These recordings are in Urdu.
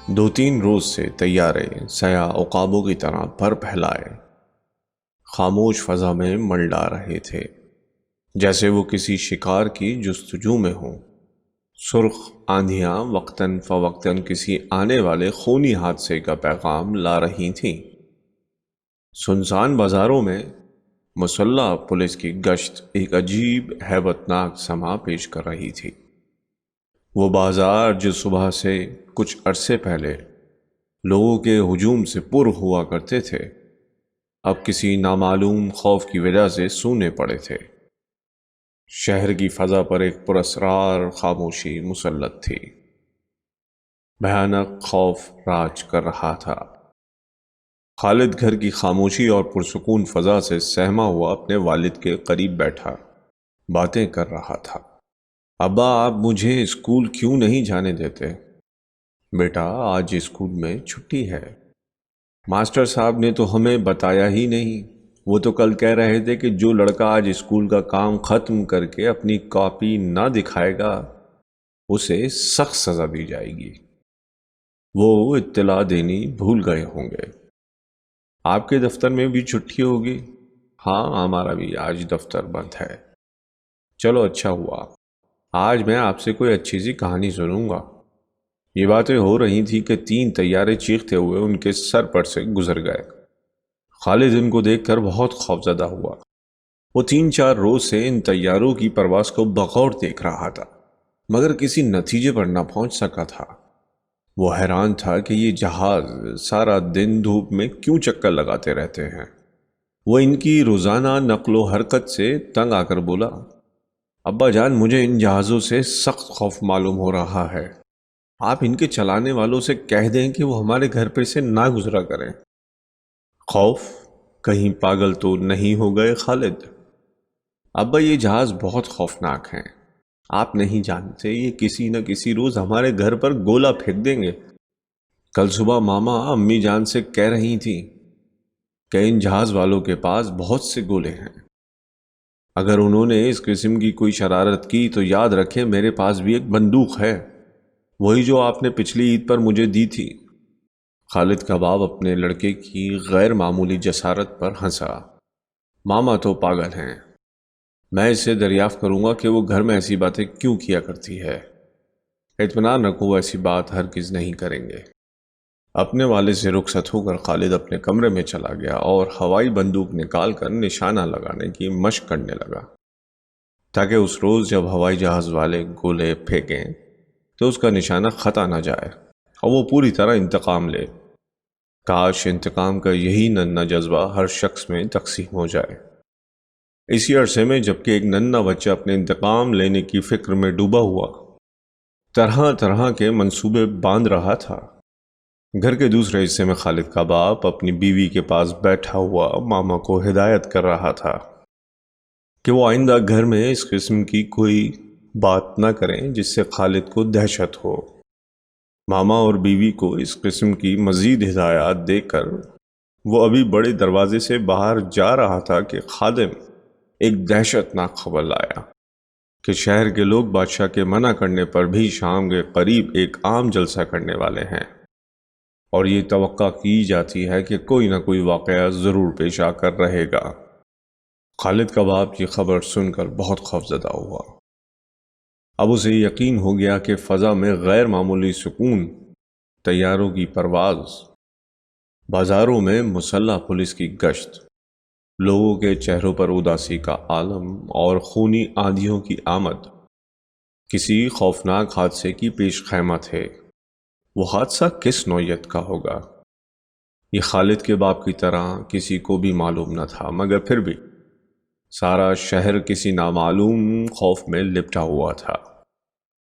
دو تین روز سے طیارے سیاہ عقابوں کی طرح پر پھیلائے خاموش فضا میں منڈلا رہے تھے، جیسے وہ کسی شکار کی جستجو میں ہوں۔ سرخ آندھیاں وقتاً فوقتاً کسی آنے والے خونی حادثے کا پیغام لا رہی تھیں۔ سنسان بازاروں میں مسلح پولیس کی گشت ایک عجیب ہیبت ناک سما پیش کر رہی تھی۔ وہ بازار جو صبح سے کچھ عرصے پہلے لوگوں کے ہجوم سے پر ہوا کرتے تھے، اب کسی نامعلوم خوف کی وجہ سے سونے پڑے تھے۔ شہر کی فضا پر ایک پراسرار خاموشی مسلط تھی۔ بھیانک خوف راج کر رہا تھا۔ خالد گھر کی خاموشی اور پرسکون فضا سے سہما ہوا اپنے والد کے قریب بیٹھا باتیں کر رہا تھا۔ ابا، آپ مجھے اسکول کیوں نہیں جانے دیتے؟ بیٹا، آج اسکول میں چھٹی ہے۔ ماسٹر صاحب نے تو ہمیں بتایا ہی نہیں۔ وہ تو کل کہہ رہے تھے کہ جو لڑکا آج اسکول کا کام ختم کر کے اپنی کاپی نہ دکھائے گا اسے سخت سزا دی جائے گی۔ وہ اطلاع دینی بھول گئے ہوں گے۔ آپ کے دفتر میں بھی چھٹی ہوگی؟ ہاں، ہمارا بھی آج دفتر بند ہے۔ چلو، اچھا ہوا۔ آج میں آپ سے کوئی اچھی سی کہانی سنوں گا۔ یہ باتیں ہو رہی تھی کہ تین طیارے چیختے ہوئے ان کے سر پر سے گزر گئے۔ خالد ان کو دیکھ کر بہت خوفزدہ ہوا۔ وہ 3-4 روز سے ان طیاروں کی پرواز کو بغور دیکھ رہا تھا، مگر کسی نتیجے پر نہ پہنچ سکا تھا۔ وہ حیران تھا کہ یہ جہاز سارا دن دھوپ میں کیوں چکر لگاتے رہتے ہیں۔ وہ ان کی روزانہ نقل و حرکت سے تنگ آ کر بولا، ابا جان، مجھے ان جہازوں سے سخت خوف معلوم ہو رہا ہے۔ آپ ان کے چلانے والوں سے کہہ دیں کہ وہ ہمارے گھر پہ سے نہ گزرا کریں۔ خوف؟ کہیں پاگل تو نہیں ہو گئے خالد؟ ابا، یہ جہاز بہت خوفناک ہیں۔ آپ نہیں جانتے، یہ کسی نہ کسی روز ہمارے گھر پر گولا پھینک دیں گے۔ کل صبح ماما امی جان سے کہہ رہی تھی کہ ان جہاز والوں کے پاس بہت سے گولے ہیں۔ اگر انہوں نے اس قسم کی کوئی شرارت کی تو یاد رکھیں میرے پاس بھی ایک بندوق ہے، وہی جو آپ نے پچھلی عید پر مجھے دی تھی۔ خالد کا باپ اپنے لڑکے کی غیر معمولی جسارت پر ہنسا۔ ماما تو پاگل ہیں، میں اس سے دریافت کروں گا کہ وہ گھر میں ایسی باتیں کیوں کیا کرتی ہے۔ اطمینان رکھو، وہ ایسی بات ہرگز نہیں کریں گے۔ اپنے والد سے رخصت ہو کر خالد اپنے کمرے میں چلا گیا اور ہوائی بندوق نکال کر نشانہ لگانے کی مشق کرنے لگا، تاکہ اس روز جب ہوائی جہاز والے گولے پھینکیں تو اس کا نشانہ خطا نہ جائے اور وہ پوری طرح انتقام لے۔ کاش انتقام کا یہی ننھا جذبہ ہر شخص میں تقسیم ہو جائے۔ اسی عرصے میں جبکہ ایک ننھا بچہ اپنے انتقام لینے کی فکر میں ڈوبا ہوا طرح طرح کے منصوبے باندھ رہا تھا، گھر کے دوسرے حصے میں خالد کا باپ اپنی بیوی کے پاس بیٹھا ہوا ماما کو ہدایت کر رہا تھا کہ وہ آئندہ گھر میں اس قسم کی کوئی بات نہ کریں جس سے خالد کو دہشت ہو۔ ماما اور بیوی کو اس قسم کی مزید ہدایات دے کر وہ ابھی بڑے دروازے سے باہر جا رہا تھا کہ خادم ایک دہشت ناک خبر لایا کہ شہر کے لوگ بادشاہ کے منع کرنے پر بھی شام کے قریب ایک عام جلسہ کرنے والے ہیں، اور یہ توقع کی جاتی ہے کہ کوئی نہ کوئی واقعہ ضرور پیش آ کر رہے گا۔ خالد کا باپ یہ خبر سن کر بہت خوفزدہ ہوا۔ اب اسے یقین ہو گیا کہ فضا میں غیر معمولی سکون، طیاروں کی پرواز، بازاروں میں مسلح پولیس کی گشت، لوگوں کے چہروں پر اداسی کا عالم اور خونی آندھیوں کی آمد کسی خوفناک حادثے کی پیش خیمہ تھے۔ وہ حادثہ کس نوعیت کا ہوگا، یہ خالد کے باپ کی طرح کسی کو بھی معلوم نہ تھا، مگر پھر بھی سارا شہر کسی نامعلوم خوف میں لپٹا ہوا تھا۔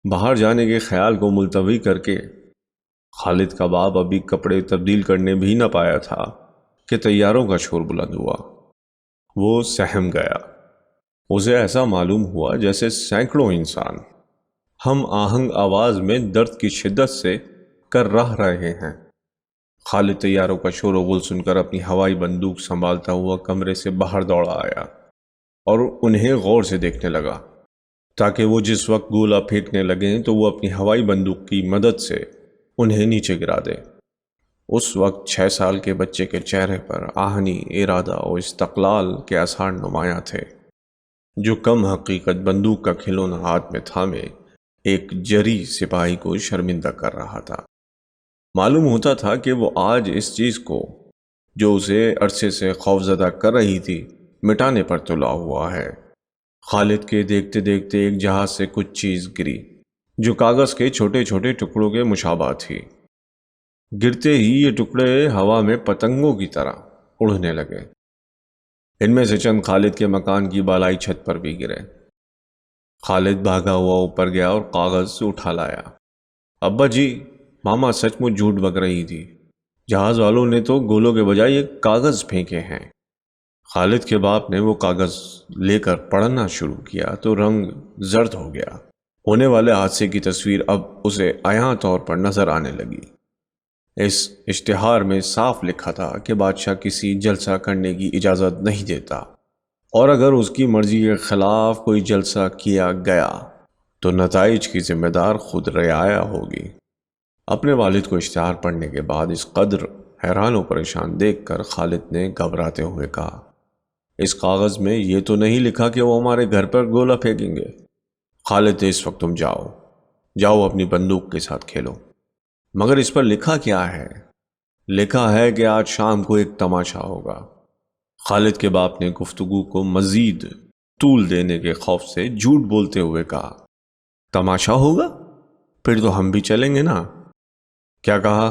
باہر جانے کے خیال کو ملتوی کر کے خالد کا باپ ابھی کپڑے تبدیل کرنے بھی نہ پایا تھا کہ طیاروں کا شور بلند ہوا۔ وہ سہم گیا۔ اسے ایسا معلوم ہوا جیسے سینکڑوں انسان ہم آہنگ آواز میں درد کی شدت سے کر رہے ہیں۔ خالد طیاروں کا شور و غل سن کر اپنی ہوائی بندوق سنبھالتا ہوا کمرے سے باہر دوڑا آیا اور انہیں غور سے دیکھنے لگا تاکہ وہ جس وقت گولا پھینکنے لگیں تو وہ اپنی ہوائی بندوق کی مدد سے انہیں نیچے گرا دے۔ اس وقت 6 سال کے بچے کے چہرے پر آہنی، ارادہ اور استقلال کے آثار نمایاں تھے، جو کم حقیقت بندوق کا کھلونا ہاتھ میں تھامے ایک جری سپاہی کو شرمندہ کر رہا تھا۔ معلوم ہوتا تھا کہ وہ آج اس چیز کو جو اسے عرصے سے خوفزدہ کر رہی تھی مٹانے پر تلا ہوا ہے۔ خالد کے دیکھتے دیکھتے ایک جہاز سے کچھ چیز گری جو کاغذ کے چھوٹے چھوٹے ٹکڑوں کے مشابہ تھی۔ گرتے ہی یہ ٹکڑے ہوا میں پتنگوں کی طرح اڑنے لگے۔ ان میں سے چند خالد کے مکان کی بالائی چھت پر بھی گرے۔ خالد بھاگا ہوا اوپر گیا اور کاغذ اٹھا لایا۔ ابا جی، ماما سچ مچ جھوٹ بک رہی تھی، جہاز والوں نے تو گولوں کے بجائے یہ کاغذ پھینکے ہیں۔ خالد کے باپ نے وہ کاغذ لے کر پڑھنا شروع کیا تو رنگ زرد ہو گیا۔ ہونے والے حادثے کی تصویر اب اسے عیاں طور پر نظر آنے لگی۔ اس اشتہار میں صاف لکھا تھا کہ بادشاہ کسی جلسہ کرنے کی اجازت نہیں دیتا، اور اگر اس کی مرضی کے خلاف کوئی جلسہ کیا گیا تو نتائج کی ذمہ دار خود رعایا ہوگی۔ اپنے والد کو اشتہار پڑھنے کے بعد اس قدر حیران و پریشان دیکھ کر خالد نے گھبراتے ہوئے کہا، اس کاغذ میں یہ تو نہیں لکھا کہ وہ ہمارے گھر پر گولا پھینکیں گے؟ خالد، اس وقت تم جاؤ اپنی بندوق کے ساتھ کھیلو۔ مگر اس پر لکھا کیا ہے؟ لکھا ہے کہ آج شام کو ایک تماشا ہوگا۔ خالد کے باپ نے گفتگو کو مزید طول دینے کے خوف سے جھوٹ بولتے ہوئے کہا، تماشا ہوگا؟ پھر تو ہم بھی چلیں گے نا۔ کیا کہا؟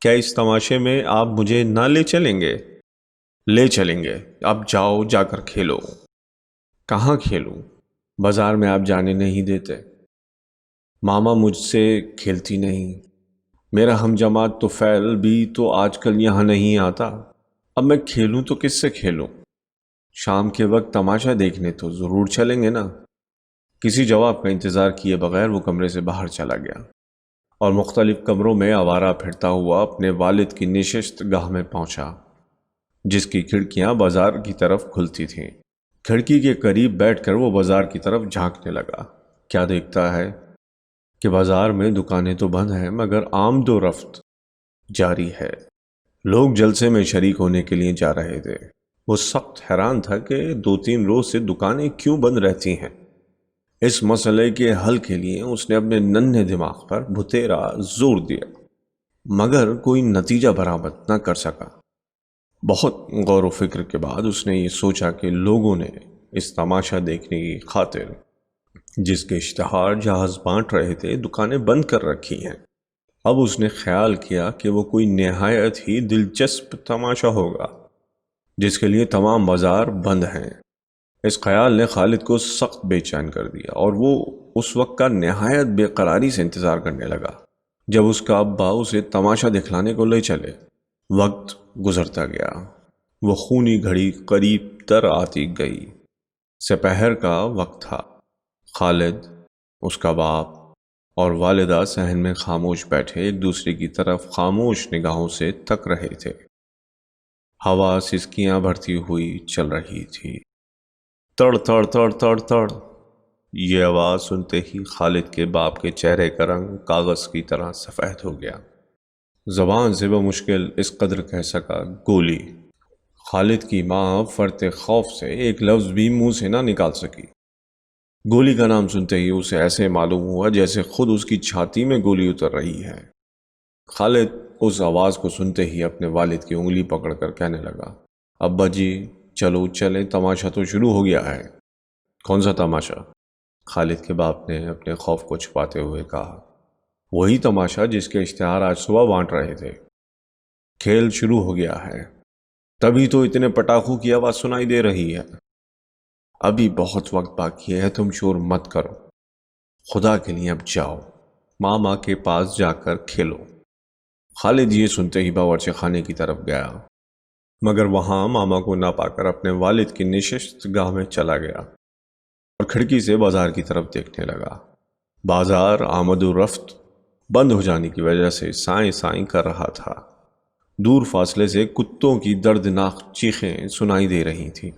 کیا اس تماشے میں آپ مجھے نہ لے چلیں گے؟ لے چلیں گے، اب جاؤ، جا کر کھیلو۔ کہاں کھیلوں؟ بازار میں آپ جانے نہیں دیتے۔ ماما مجھ سے کھیلتی نہیں۔ میرا ہم جماعت طفیل بھی تو آج کل یہاں نہیں آتا۔ اب میں کھیلوں تو کس سے کھیلوں؟ شام کے وقت تماشا دیکھنے تو ضرور چلیں گے نا۔ کسی جواب کا انتظار کیے بغیر وہ کمرے سے باہر چلا گیا اور مختلف کمروں میں آوارہ پھرتا ہوا اپنے والد کی نشست گاہ میں پہنچا، جس کی کھڑکیاں بازار کی طرف کھلتی تھیں۔ کھڑکی کے قریب بیٹھ کر وہ بازار کی طرف جھانکنے لگا۔ کیا دیکھتا ہے کہ بازار میں دکانیں تو بند ہیں مگر آمد و رفت جاری ہے۔ لوگ جلسے میں شریک ہونے کے لیے جا رہے تھے۔ وہ سخت حیران تھا کہ 2-3 روز سے دکانیں کیوں بند رہتی ہیں۔ اس مسئلے کے حل کے لیے اس نے اپنے ننھے دماغ پر بھتیرا زور دیا مگر کوئی نتیجہ برآمد نہ کر سکا۔ بہت غور و فکر کے بعد اس نے یہ سوچا کہ لوگوں نے اس تماشا دیکھنے کی خاطر جس کے اشتہار جہاز بانٹ رہے تھے دکانیں بند کر رکھی ہیں۔ اب اس نے خیال کیا کہ وہ کوئی نہایت ہی دلچسپ تماشا ہوگا جس کے لیے تمام بازار بند ہیں۔ اس خیال نے خالد کو سخت بے چین کر دیا اور وہ اس وقت کا نہایت بے قراری سے انتظار کرنے لگا جب اس کا ابا اسے تماشا دکھلانے کو لے چلے۔ وقت گزرتا گیا۔ وہ خونی گھڑی قریب تر آتی گئی۔ سپہر کا وقت تھا۔ خالد، اس کا باپ اور والدہ صحن میں خاموش بیٹھے ایک دوسرے کی طرف خاموش نگاہوں سے تک رہے تھے۔ ہوا سسکیاں بھرتی ہوئی چل رہی تھی۔ تڑ تڑ تڑ تڑ تڑ۔ یہ آواز سنتے ہی خالد کے باپ کے چہرے کا رنگ کاغذ کی طرح سفید ہو گیا۔ زبان سے بمشکل اس قدر کہہ سکا، گولی۔ خالد کی ماں فرط خوف سے ایک لفظ بھی منہ سے نہ نکال سکی۔ گولی کا نام سنتے ہی اسے ایسے معلوم ہوا جیسے خود اس کی چھاتی میں گولی اتر رہی ہے۔ خالد اس آواز کو سنتے ہی اپنے والد کی انگلی پکڑ کر کہنے لگا، ابا جی چلو چلیں، تماشا تو شروع ہو گیا ہے۔ کون سا تماشا؟ خالد کے باپ نے اپنے خوف کو چھپاتے ہوئے کہا، وہی تماشا جس کے اشتہار آج صبح بانٹ رہے تھے۔ کھیل شروع ہو گیا ہے، تبھی تو اتنے پٹاخوں کی آواز سنائی دے رہی ہے۔ ابھی بہت وقت باقی ہے، تم شور مت کرو۔ خدا کے لیے اب جاؤ، ماما کے پاس جا کر کھیلو۔ خالد یہ سنتے ہی باورچی خانے کی طرف گیا، مگر وہاں ماما کو نہ پا کر اپنے والد کی نشست گاہ میں چلا گیا اور کھڑکی سے بازار کی طرف دیکھنے لگا۔ بازار آمد و رفت بند ہو جانے کی وجہ سے سائیں سائیں کر رہا تھا۔ دور فاصلے سے کتوں کی دردناک چیخیں سنائی دے رہی تھیں۔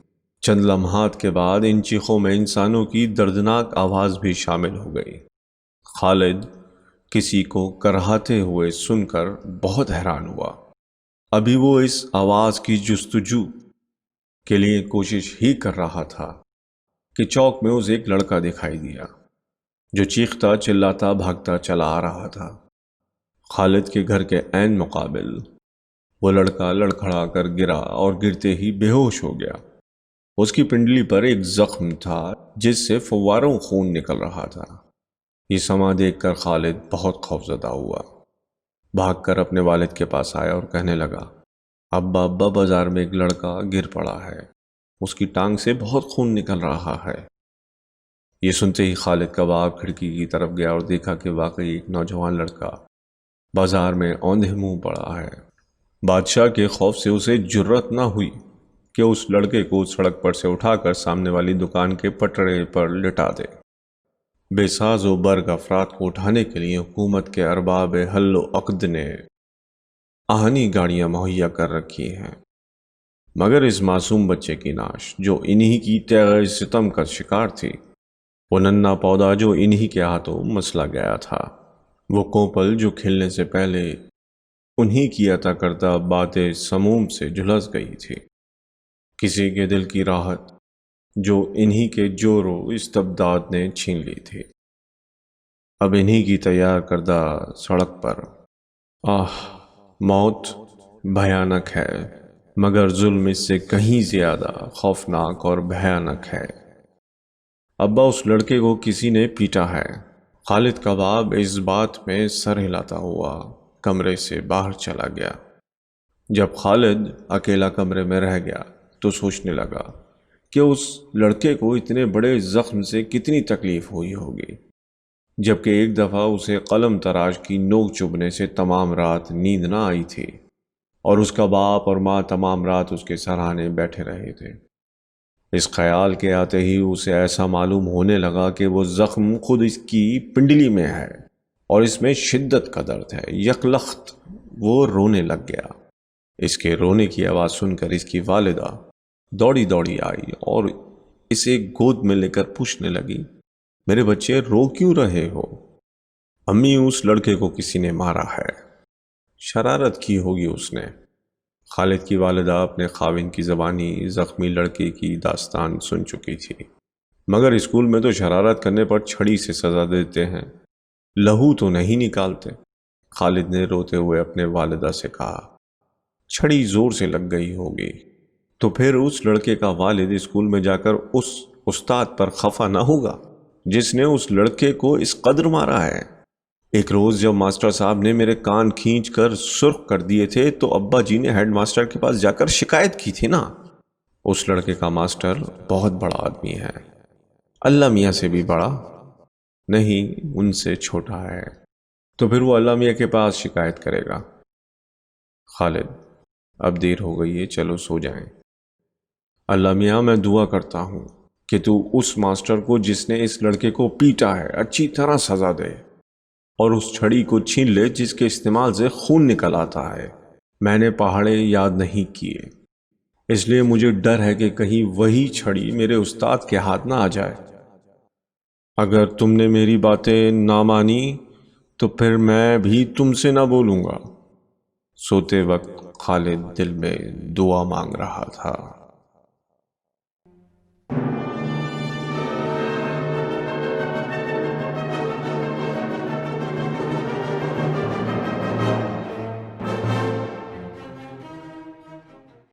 چند لمحات کے بعد ان چیخوں میں انسانوں کی دردناک آواز بھی شامل ہو گئی۔ خالد کسی کو کرہاتے ہوئے سن کر بہت حیران ہوا۔ ابھی وہ اس آواز کی جستجو کے لیے کوشش ہی کر رہا تھا کہ چوک میں اسے ایک لڑکا دکھائی دیا جو چیختا چلاتا بھاگتا چلا آ رہا تھا۔ خالد کے گھر کے عین مقابل وہ لڑکا لڑکھڑا کر گرا اور گرتے ہی بے ہوش ہو گیا۔ اس کی پنڈلی پر ایک زخم تھا جس سے فواروں خون نکل رہا تھا۔ یہ سما دیکھ کر خالد بہت خوفزدہ ہوا، بھاگ کر اپنے والد کے پاس آیا اور کہنے لگا، ابا بازار میں ایک لڑکا گر پڑا ہے، اس کی ٹانگ سے بہت خون نکل رہا ہے۔ یہ سنتے ہی خالد کا باپ کھڑکی کی طرف گیا اور دیکھا کہ واقعی ایک نوجوان لڑکا بازار میں اوندھے منہ پڑا ہے۔ بادشاہ کے خوف سے اسے جرأت نہ ہوئی کہ اس لڑکے کو سڑک پر سے اٹھا کر سامنے والی دکان کے پٹڑے پر لٹا دے۔ بے ساز و برگ افراد کو اٹھانے کے لیے حکومت کے ارباب حل و عقد نے آہنی گاڑیاں مہیا کر رکھی ہیں، مگر اس معصوم بچے کی ناش جو انہی کی تیغ ستم کا شکار تھی، وہ ننھا پودا جو انہی کے ہاتھوں مسلا گیا تھا، وہ کوپل جو کھلنے سے پہلے انہی کی عطا کردہ باتیں سموم سے جھلس گئی تھی، کسی کے دل کی راحت جو انہی کے جور و استبداد نے چھین لی تھی، اب انہی کی تیار کردہ سڑک پر۔ موت بھیانک ہے، مگر ظلم اس سے کہیں زیادہ خوفناک اور بھیانک ہے۔ ابا اس لڑکے کو کسی نے پیٹا ہے۔ خالد کا باپ اس بات میں سر ہلاتا ہوا کمرے سے باہر چلا گیا۔ جب خالد اکیلا کمرے میں رہ گیا تو سوچنے لگا کہ اس لڑکے کو اتنے بڑے زخم سے کتنی تکلیف ہوئی ہوگی، جبکہ ایک دفعہ اسے قلم تراش کی نوک چبھنے سے تمام رات نیند نہ آئی تھی اور اس کا باپ اور ماں تمام رات اس کے سرہانے بیٹھے رہے تھے۔ اس خیال کے آتے ہی اسے ایسا معلوم ہونے لگا کہ وہ زخم خود اس کی پنڈلی میں ہے اور اس میں شدت کا درد ہے۔ یکلخت وہ رونے لگ گیا۔ اس کے رونے کی آواز سن کر اس کی والدہ دوڑی دوڑی آئی اور اسے گود میں لے کر پوچھنے لگی، میرے بچے رو کیوں رہے ہو؟ امی اس لڑکے کو کسی نے مارا ہے، شرارت کی ہوگی اس نے۔ خالد کی والدہ اپنے خاوند کی زبانی زخمی لڑکے کی داستان سن چکی تھی، مگر اسکول میں تو شرارت کرنے پر چھڑی سے سزا دیتے ہیں، لہو تو نہیں نکالتے۔ خالد نے روتے ہوئے اپنے والدہ سے کہا، چھڑی زور سے لگ گئی ہوگی تو پھر اس لڑکے کا والد اسکول میں جا کر اس استاد پر خفا نہ ہوگا جس نے اس لڑکے کو اس قدر مارا ہے۔ ایک روز جب ماسٹر صاحب نے میرے کان کھینچ کر سرخ کر دیے تھے تو ابا جی نے ہیڈ ماسٹر کے پاس جا کر شکایت کی تھی نا۔ اس لڑکے کا ماسٹر بہت بڑا آدمی ہے، اللہ میاں سے بھی بڑا نہیں، ان سے چھوٹا ہے، تو پھر وہ اللہ میاں کے پاس شکایت کرے گا۔ خالد، اب دیر ہو گئی ہے، چلو سو جائیں۔ اللہ میاں میں دعا کرتا ہوں کہ تو اس ماسٹر کو جس نے اس لڑکے کو پیٹا ہے اچھی طرح سزا دے اور اس چھڑی کو چھین لے جس کے استعمال سے خون نکل آتا ہے۔ میں نے پہاڑے یاد نہیں کیے، اس لیے مجھے ڈر ہے کہ کہیں وہی چھڑی میرے استاد کے ہاتھ نہ آ جائے۔ اگر تم نے میری باتیں نہ مانی تو پھر میں بھی تم سے نہ بولوں گا۔ سوتے وقت خالد دل میں دعا مانگ رہا تھا۔